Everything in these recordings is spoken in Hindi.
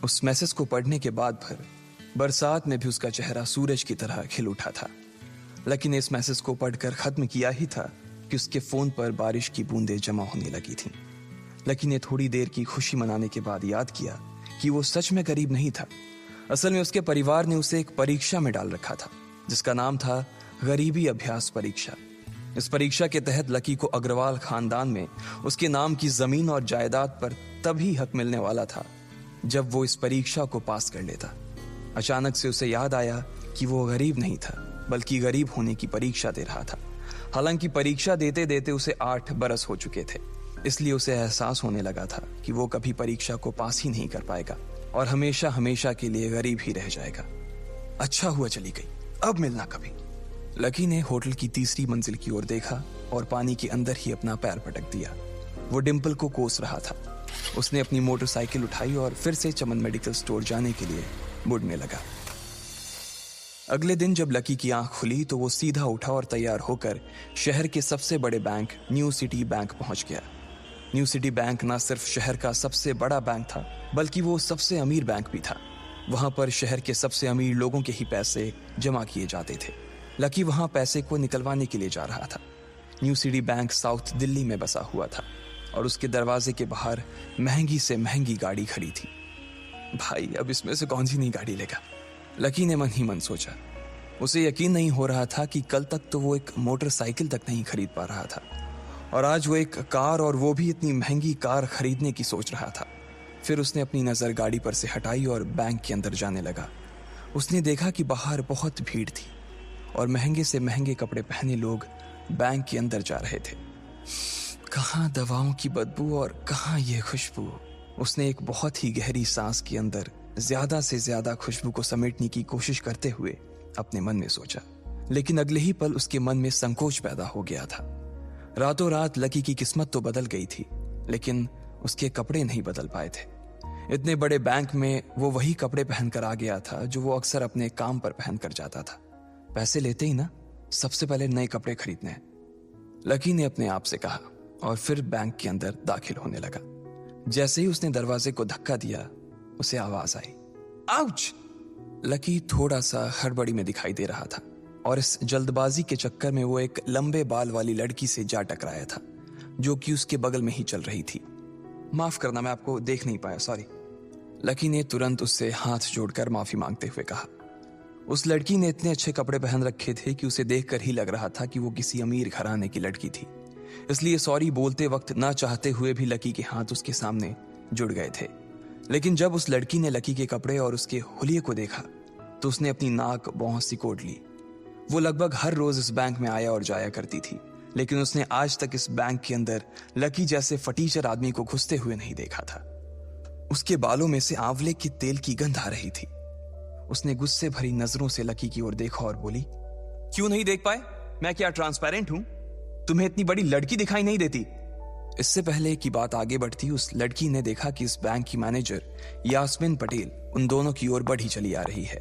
उस मैसेज को पढ़ने के बाद भर बरसात में भी उसका चेहरा सूरज की तरह खिल उठा था। लकी ने इस मैसेज को पढ़कर खत्म किया ही था कि उसके फोन पर बारिश की बूंदें जमा होने लगी थीं। लकी ने थोड़ी देर की खुशी मनाने के बाद याद किया कि वो सच में गरीब नहीं था। असल में उसके परिवार ने उसे एक परीक्षा में डाल रखा था जिसका नाम था गरीबी अभ्यास परीक्षा। इस परीक्षा के तहत लकी को अग्रवाल खानदान में उसके नाम की जमीन और जायदाद पर तभी हक मिलने वाला था जब वो इस परीक्षा को पास कर लेता। अचानक से उसे याद आया कि वो गरीब नहीं था बल्कि गरीब होने की परीक्षा दे रहा था। हालांकि परीक्षा देते देते उसे 8 बरस हो चुके थे, इसलिए उसे एहसास होने लगा था कि वो कभी परीक्षा को पास ही नहीं कर पाएगा और हमेशा हमेशा के लिए गरीब ही रह जाएगा। अच्छा हुआ चली गई, अब मिलना कभी। लकी ने होटल की तीसरी मंजिल की ओर देखा और पानी के अंदर ही अपना पैर पटक दिया। वो डिंपल को कोस रहा था। उसने अपनी मोटरसाइकिल उठाई और फिर से चमन मेडिकल स्टोर जाने के लिए मुड़ने लगा। अगले दिन जब लकी की आंख खुली तो वो सीधा उठा और तैयार होकर शहर के सबसे बड़े बैंक न्यू सिटी बैंक पहुंच गया। न्यू सिटी बैंक न सिर्फ शहर का सबसे बड़ा बैंक था बल्कि वो सबसे अमीर बैंक भी था। वहां पर शहर के सबसे अमीर लोगों के ही पैसे जमा किए जाते थे। लकी वहां पैसे को निकलवाने के लिए जा रहा था। New city bank south Delhi में बसा हुआ था और उसके दरवाजे के बाहर महंगी से महंगी गाड़ी खड़ी थी। भाई, अब इसमें से कौन सी नई गाड़ी लेगा, लकी ने मन ही मन सोचा। उसे यकीन नहीं हो रहा था कि कल तक तो वो एक मोटरसाइकिल तक नहीं खरीद पा रहा था और आज वो एक कार, और वो भी इतनी महंगी कार खरीदने की सोच रहा था। फिर उसने अपनी नजर गाड़ी पर से हटाई और बैंक के अंदर जाने लगा। उसने देखा कि बाहर बहुत भीड़ थी और महंगे से महंगे कपड़े पहने लोग बैंक के अंदर जा रहे थे। कहाँ दवाओं की बदबू और कहाँ ये खुशबू। उसने एक बहुत ही गहरी सांस के अंदर ज्यादा से ज्यादा खुशबू को समेटने की कोशिश करते हुए अपने मन में सोचा, लेकिन अगले ही पल उसके मन में संकोच पैदा हो गया था। रातों रात लकी की किस्मत तो बदल गई थी, लेकिन उसके कपड़े नहीं बदल पाए थे। इतने बड़े बैंक में वो वही कपड़े पहनकर आ गया था जो वो अक्सर अपने काम पर पहनकर जाता था। पैसे लेते ही ना सबसे पहले नए कपड़े खरीदने हैं, लकी ने अपने आप से कहा और फिर बैंक के अंदर दाखिल होने लगा। जैसे ही उसने दरवाजे को धक्का दिया, उसे आवाज आई, आउच! लकी थोड़ा सा हड़बड़ी में दिखाई दे रहा था और इस जल्दबाजी के चक्कर में वो एक लंबे बाल वाली लड़की से जा टकराया था जो कि उसके बगल में ही चल रही थी। माफ करना, मैं आपको देख नहीं पाया, सॉरी। लकी ने तुरंत उससे हाथ जोड़कर माफी मांगते हुए कहा। उस लड़की ने इतने अच्छे कपड़े पहन रखे थे कि उसे देखकर ही लग रहा था कि वो किसी अमीर घराने की लड़की थी, इसलिए सॉरी बोलते वक्त ना चाहते हुए भी लकी के हाथ उसके सामने जुड़ गए थे। लेकिन जब उस लड़की ने लकी के कपड़े और उसके हुलिये को देखा तो उसने अपनी नाक भौं सिकोड़ ली। वो लगभग हर रोज इस बैंक में आया और जाया करती थी, लेकिन उसने आज तक इस बैंक के अंदर लकी जैसे फटीचर आदमी को घुसते हुए नहीं देखा था। उसके बालों में से आंवले के तेल की गंध आ रही थी। उसने गुस्से भरी नजरों से लकी की ओर देखा और बोली, क्यों नहीं देख पाए? मैं क्या ट्रांसपेरेंट हूं? तुम्हें इतनी बड़ी लड़की दिखाई नहीं देती? इससे पहले कि बात आगे बढ़ती, उस लड़की ने देखा कि इस बैंक की मैनेजर यास्मीन पटेल उन दोनों की ओर बढ़ी चली आ रही है।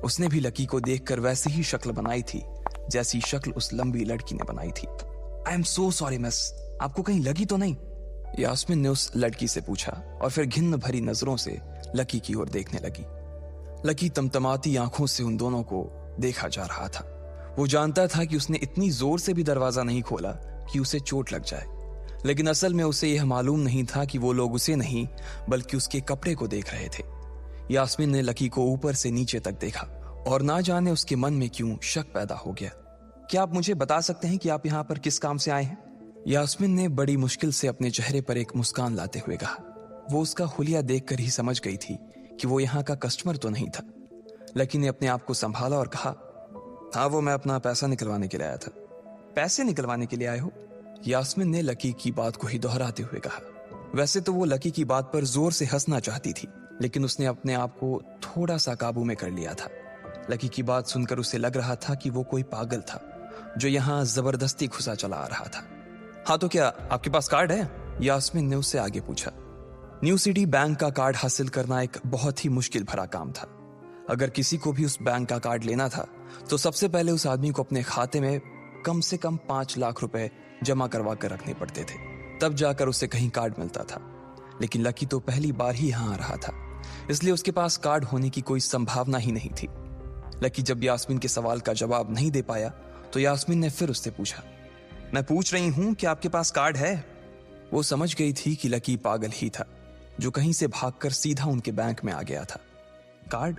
उसने भी लकी को देखकर वैसी ही शक्ल बनाई थी जैसी शक्ल उस लंबी लड़की ने बनाई थी। I am so sorry miss, आपको कहीं लगी तो नहीं? यास्मीन ने उस लड़की से पूछा और फिर घिन्न भरी नजरों से लकी की ओर देखने लगी। लकी तमतमाती आंखों से उन दोनों को देखा जा रहा था। वो जानता था कि उसने इतनी जोर से भी दरवाजा नहीं खोला कि उसे चोट लग जाए, लेकिन असल में उसे यह मालूम नहीं था कि वो लोग उसे नहीं बल्कि उसके कपड़े को देख रहे थे। यास्मीन ने लकी को ऊपर से नीचे तक देखा और ना जाने उसके मन में क्यों शक पैदा हो गया। क्या आप मुझे बता सकते हैं कि आप यहाँ पर किस काम से आए हैं? यास्मीन ने बड़ी मुश्किल से अपने चेहरे पर एक मुस्कान लाते हुए कहा। वो उसका हुलिया देखकर ही समझ गई थी कि वो यहाँ का कस्टमर तो नहीं था। लकी ने अपने आप को संभाला और कहा, हाँ, वो मैं अपना पैसा निकलवाने के लिए आया था। पैसे निकलवाने के लिए आए हो? यास्मीन ने लकी की बात को ही दोहराते हुए कहा। वैसे तो वो लकी की बात पर जोर से हंसना चाहती थी, लेकिन उसने अपने आप को थोड़ा सा काबू में कर लिया था। लकी की बात सुनकर उसे लग रहा था कि वो कोई पागल था जो यहाँ जबरदस्ती घुसा चला आ रहा था। हाँ, तो क्या आपके पास कार्ड है? यास्मीन ने उससे आगे पूछा। न्यू सिटी बैंक का कार्ड हासिल करना एक बहुत ही मुश्किल भरा काम था। अगर किसी को भी उस बैंक का कार्ड लेना था तो सबसे पहले उस आदमी को अपने खाते में कम से कम 5 लाख रुपए जमा करवा कर रखने पड़ते थे, तब जाकर उसे कहीं कार्ड मिलता था। लेकिन लकी तो पहली बार ही यहाँ आ रहा था, इसलिए उसके पास कार्ड होने की कोई संभावना ही नहीं थी। लकी जब यास्मीन के सवाल का जवाब नहीं दे पाया तो यास्मीन ने फिर उससे पूछा, मैं पूछ रही हूं कि आपके पास कार्ड है? वो समझ गई थी कि लकी पागल ही था जो कहीं से भागकर सीधा उनके बैंक में आ गया था। कार्ड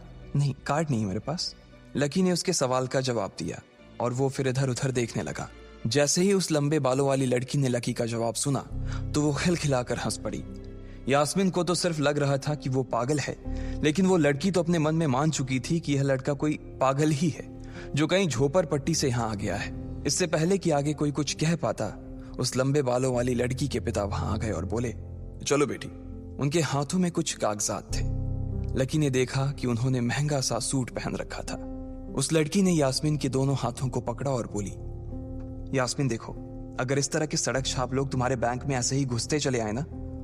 नहीं मेरे पास। लकी ने उसके सवाल का जवाब दिया और वो फिर इधर उधर देखने लगा। जैसे ही उस लंबे बालों वाली लड़की ने लकी का जवाब सुना तो वो खिलखिलाकर हंस पड़ी। यास्मीन को तो सिर्फ लग रहा था कि वो पागल है, लेकिन वो लड़की तो अपने मन में मान चुकी थी कि यह लड़का कोई पागल ही है जो कहीं झोपड़ पट्टी से यहाँ आ गया है। इससे पहले कि आगे कोई कुछ कह पाता, उस लंबे बालों वाली लड़की के पिता वहां आ गए और बोले, चलो बेटी। उनके हाथों में कुछ कागजात थे। लकी ने देखा कि उन्होंने महंगा सा सूट पहन रखा था। उस लड़की ने यास्मीन के दोनों हाथों को पकड़ा और बोली, यास्मीन देखो, अगर इस तरह के सड़क छाप लोग तुम्हारे बैंक में ऐसे ही घुसते चले आए ना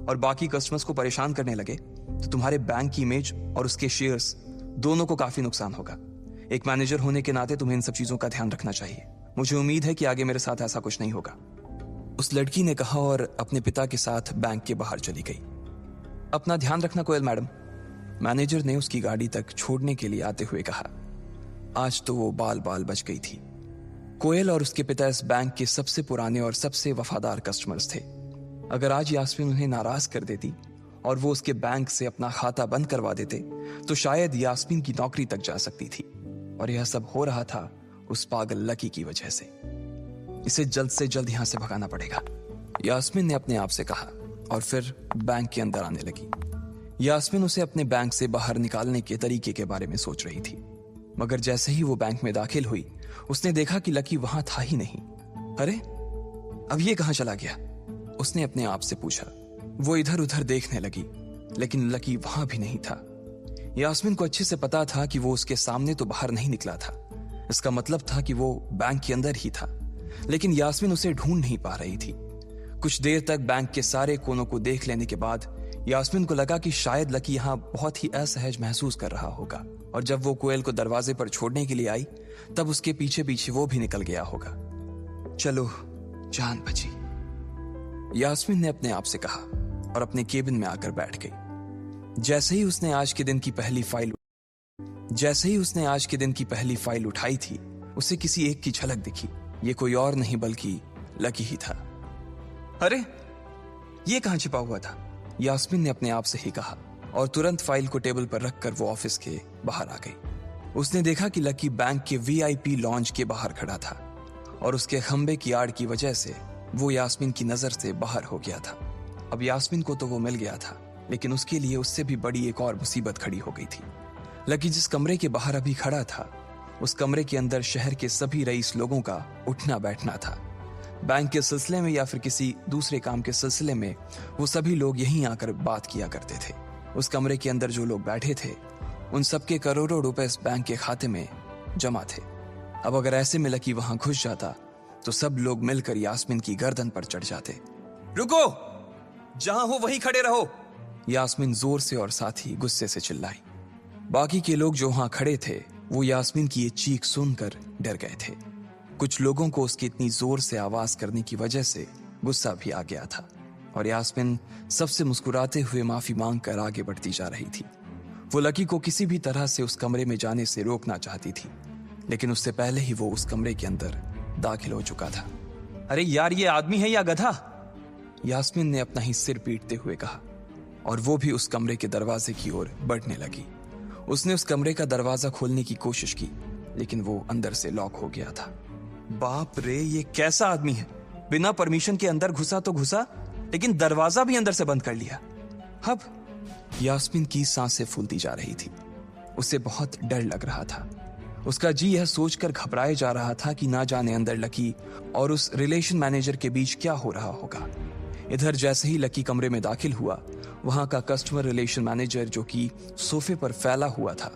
और बाकी कस्टमर्स को परेशान करने लगे तो तुम्हारे बैंक की इमेज और उसके शेयर्स दोनों को काफी नुकसान होगा। एक मैनेजर होने के नाते तुम्हें इन सब चीजों का ध्यान रखना चाहिए। मुझे उम्मीद है कि आगे मेरे साथ ऐसा कुछ नहीं होगा। उस लड़की ने कहा और अपने पिता के साथ बैंक के बाहर चली गई। अपना ध्यान रखना कोयल मैडम, मैनेजर ने उसकी गाड़ी तक छोड़ने के लिए आते हुए कहा। आज तो वो बाल बाल बच गई थी। कोयल और उसके पिता इस बैंक के सबसे पुराने और सबसे वफादार कस्टमर्स थे। अगर आज यास्मीन उन्हें नाराज कर देती और वो उसके बैंक से अपना खाता बंद करवा देते तो शायद यास्मीन की नौकरी तक जा सकती थी। और यह सब हो रहा था उस पागल लकी की वजह से। इसे जल्द से जल्द यहां से भगाना पड़ेगा, यास्मीन ने अपने आप से कहा और फिर बैंक के अंदर आने लगी। यास्मीन उसे अपने बैंक से बाहर निकालने के तरीके के बारे में सोच रही थी, मगर जैसे ही वो बैंक में दाखिल हुई उसने देखा कि लकी वहां था ही नहीं। अरे अब ये कहां चला गया, उसने अपने आप से पूछा। वो इधर उधर देखने लगी लेकिन लकी वहां भी नहीं था। यास्मीन को अच्छे से पता था कि वो उसके सामने तो बाहर नहीं निकला था, इसका मतलब था कि वो बैंक के अंदर ही था, लेकिन यास्मीन उसे ढूंढ नहीं पा रही थी। कुछ देर तक बैंक के सारे कोनों को देख लेने के बाद यास्मीन को लगा कि शायद लकी यहां बहुत ही असहज महसूस कर रहा होगा और जब वो कोयल को दरवाजे पर छोड़ने के लिए आई तब उसके पीछे पीछे वो भी निकल गया होगा। चलो जान बची, यास्मीन ने अपने आप से कहा और अपने केबिन में आकर बैठ गई। जैसे ही उसने आज के दिन की पहली फाइल उठाई थी उसे किसी एक की झलक दिखी। ये कोई और नहीं बल्कि लकी ही था। अरे ये कहां छिपा हुआ था, यास्मीन ने अपने आप से ही कहा और तुरंत फाइल को टेबल पर रखकर वो ऑफिस के बाहर आ गई। उसने देखा कि लकी बैंक के वीआईपी लॉन्ज के बाहर खड़ा था और उसके खंबे की आड़ की वजह से वो यास्मीन की नजर से बाहर हो गया था। अब यास्मीन को तो वो मिल गया था, लेकिन उसके लिए उससे भी बड़ी एक और मुसीबत खड़ी हो गई थी। लकी जिस कमरे के बाहर अभी खड़ा था उस कमरे के अंदर शहर के सभी रईस लोगों का उठना बैठना था। बैंक के सिलसिले में या फिर किसी दूसरे काम के सिलसिले में वो सभी लोग यहीं आकर बात किया करते थे। उस कमरे के अंदर जो लोग बैठे थे उन सबके करोड़ों रुपए इस बैंक के खाते में जमा थे। अब अगर ऐसे में लकी वहां घुस जाता तो सब लोग मिलकर यास्मीन की गर्दन पर चढ़ जाते। रुको, जहां हो वहीं खड़े रहो, यास्मीन जोर से और साथ ही गुस्से से चिल्लाई। बाकी के लोग जो वहां खड़े थे वो यास्मीन की ये चीख सुनकर डर गए थे। कुछ लोगों को उसकी इतनी जोर से आवाज करने की वजह से गुस्सा भी आ गया था और यास्मीन सबसे मुस्कुराते हुए माफी मांगकर आगे बढ़ती जा रही थी। वो लकी को किसी भी तरह से उस कमरे में जाने से रोकना चाहती थी, लेकिन उससे पहले ही वो उस कमरे के अंदर दाखिल हो चुका था। अरे यार, ये आदमी है या गधा, यास्मीन ने अपना ही सिर पीटते हुए कहा और वो भी उस कमरे के दरवाजे की ओर बढ़ने लगी। उसने उस कमरे का दरवाजा खोलने की कोशिश की लेकिन वो अंदर से लॉक हो गया था। बाप रे, ये कैसा आदमी है, बिना परमिशन के अंदर घुसा तो घुसा लेकिन दरवाजा भी अंदर से बंद कर लिया। अब यास्मीन की सांसें फूलती जा रही थी, उसे बहुत डर लग रहा था। उसका जी यह सोचकर घबराए जा रहा था कि ना जाने अंदर लकी और उस रिलेशन मैनेजर के बीच क्या हो रहा होगा। इधर जैसे ही लकी कमरे में दाखिल हुआ वहां का कस्टमर रिलेशन मैनेजर जो कि सोफे पर फैला हुआ था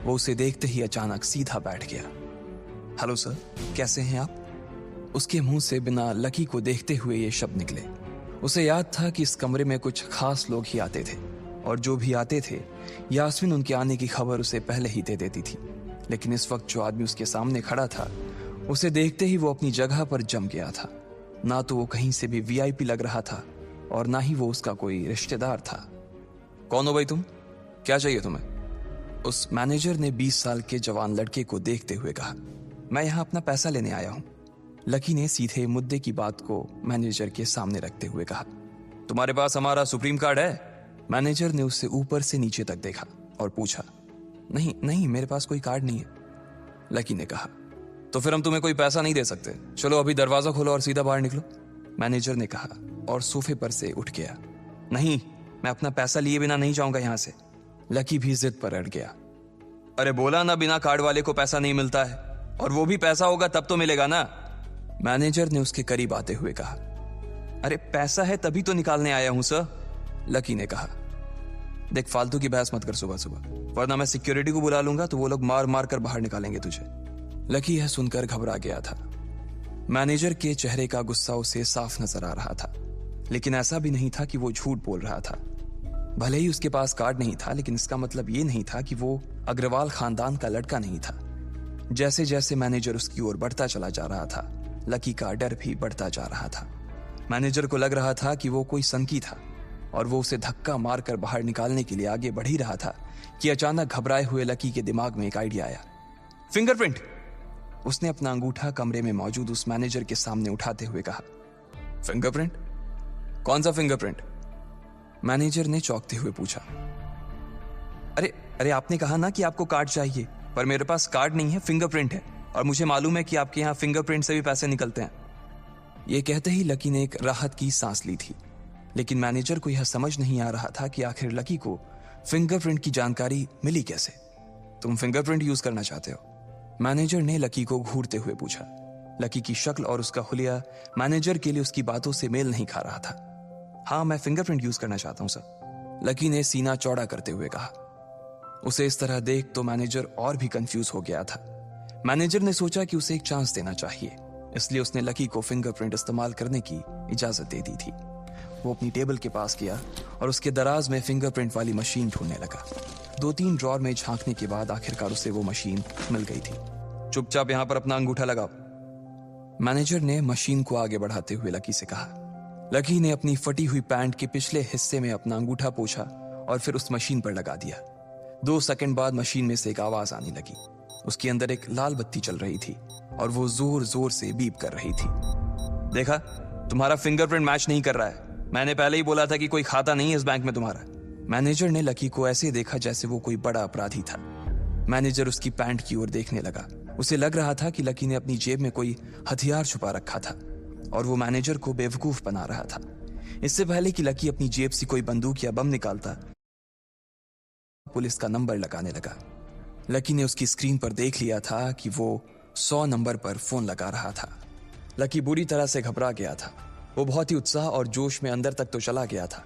वो उसे देखते ही अचानक सीधा बैठ गया। हेलो सर, कैसे हैं आप? उसके मुंह से बिना लकी को देखते हुए ये शब्द निकले। उसे याद था कि इस कमरे में कुछ खास लोग ही आते थे और जो भी आते थे यास्मीन उनके आने की खबर उसे पहले ही दे देती थी, लेकिन इस वक्त जो आदमी उसके सामने खड़ा था उसे देखते ही वो अपनी जगह पर जम गया था। ना तो वो कहीं से भी वीआईपी लग रहा था और ना ही वो उसका कोई रिश्तेदार था। कौन हो भाई तुम? क्या चाहिए तुम्हें? उस मैनेजर ने 20 साल के जवान लड़के को देखते हुए कहा, मैं यहाँ अपना पैसा लेने आया हूँ। लकी ने सीधे मुद्दे की बात को मैनेजर के सामने रखते हुए कहा, तुम्हारे पास हमारा सुप्रीम कार्ड है? मैनेजर ने उससे ऊपर से नीचे तक देखा और पूछा, नहीं नहीं, मेरे पास कोई कार्ड नहीं है। लकी ने कहा, तो फिर हम तुम्हें कोई पैसा नहीं दे सकते। चलो अभी दरवाजा खोलो और सीधा बाहर निकलो। मैनेजर ने कहा और सोफे पर से उठ गया। नहीं, मैं अपना पैसा लिए बिना नहीं जाऊंगा यहां से। लकी भी जिद पर अड़ गया। अरे बोला ना, बिना कार्ड वाले को पैसा नहीं मिलता है, और वो भी पैसा होगा तब तो मिलेगा ना। मैनेजर ने उसके करीब आते हुए कहा, अरे पैसा है तभी तो निकालने आया हूं सर। लकी ने कहा, देख फालतू की बहस मत कर सुबह सुबह, वरना मैं सिक्योरिटी को बुला लूंगा तो वो लोग मार मार कर बाहर निकालेंगे तुझे। लकी यह सुनकर घबरा गया था। मैनेजर के चेहरे का गुस्सा उसे साफ नजर आ रहा था, लेकिन ऐसा भी नहीं था कि वो झूठ बोल रहा था। भले ही उसके पास कार्ड नहीं था, लेकिन इसका मतलब ये नहीं था कि वो अग्रवाल खानदान का लड़का नहीं था। जैसे जैसे मैनेजर उसकी ओर बढ़ता चला जा रहा था, लकी का डर भी बढ़ता जा रहा था। मैनेजर को लग रहा था कि वो कोई संकी था और वो उसे धक्का मारकर बाहर निकालने के लिए आगे बढ़ ही रहा था कि अचानक घबराए हुए लकी के दिमाग में एक आइडिया आया। फिंगरप्रिंट! उसने अपना अंगूठा कमरे में मौजूद उस मैनेजर के सामने उठाते हुए कहा। फिंगरप्रिंट? कौन सा फिंगरप्रिंट? मैनेजर ने चौंकते हुए पूछा। अरे अरे, आपने कहा ना कि आपको कार्ड चाहिए, पर मेरे पास कार्ड नहीं है, फिंगरप्रिंट है, और मुझे मालूम है कि आपके यहाँ फिंगरप्रिंट से भी पैसे निकलते हैं। यह कहते ही लकी ने एक राहत की सांस ली थी, लेकिन मैनेजर को यह समझ नहीं आ रहा था कि आखिर लकी को फिंगरप्रिंट की जानकारी मिली कैसे। तुम फिंगरप्रिंट यूज करना चाहते हो? मैनेजर ने लकी को घूरते हुए पूछा। लकी की शक्ल और उसका हुलिया मैनेजर के लिए उसकी बातों से मेल नहीं खा रहा था। हाँ, मैं फिंगरप्रिंट यूज करना चाहता हूं सर, लकी ने सीना चौड़ा करते हुए कहा। उसे इस तरह देख तो मैनेजर और भी कंफ्यूज हो गया था। मैनेजर ने सोचा कि उसे एक चांस देना चाहिए, इसलिए उसने लकी को फिंगरप्रिंट इस्तेमाल करने की इजाजत दे दी थी। वो अपनी टेबल के पास गया और उसके दराज में फिंगरप्रिंट वाली मशीन ढूंढने लगा। 2-3 ड्रॉर में झांकने के बाद आखिरकार उसे वो मशीन मिल गई थी। चुपचाप यहां पर अपना अंगूठा लगाओ, मैनेजर ने मशीन को आगे बढ़ाते हुए लकी से कहा। लकी ने अपनी फटी हुई पैंट के पिछले हिस्से में अपना अंगूठा पोंछा और फिर उस मशीन पर लगा दिया। 2 सेकंड बाद मशीन में से एक आवाज आने लगी। उसके अंदर एक लाल बत्ती चल रही थी और वो जोर जोर से बीप कर रही थी। देखा, तुम्हारा फिंगरप्रिंट मैच नहीं कर रहा है। मैंने पहले ही बोला था कि कोई खाता नहीं है इस बैंक में तुम्हारा। मैनेजर ने लकी को ऐसे देखा जैसे वो कोई बड़ा अपराधी था। मैनेजर उसकी पैंट की ओर देखने लगा। उसे लग रहा था कि लकी ने अपनी जेब में कोई हथियार छुपा रखा था और वो मैनेजर को बेवकूफ बना रहा था। इससे पहले कि लकी अपनी जेब से कोई बंदूक या बम निकालता, पुलिस का नंबर लगाने लगा। लकी ने उसकी स्क्रीन पर देख लिया था कि वो 100 नंबर पर फोन लगा रहा था। लकी बुरी तरह से घबरा गया था। वो बहुत ही उत्साह और जोश में अंदर तक तो चला गया था,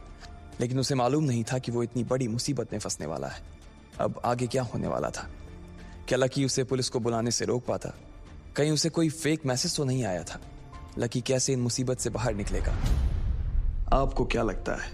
लेकिन उसे मालूम नहीं था कि वो इतनी बड़ी मुसीबत में फंसने वाला है। अब आगे क्या होने वाला था? क्या लकी उसे पुलिस को बुलाने से रोक पाता? कहीं उसे कोई फेक मैसेज तो नहीं आया था? लकी कैसे इन मुसीबत से बाहर निकलेगा? आपको क्या लगता है,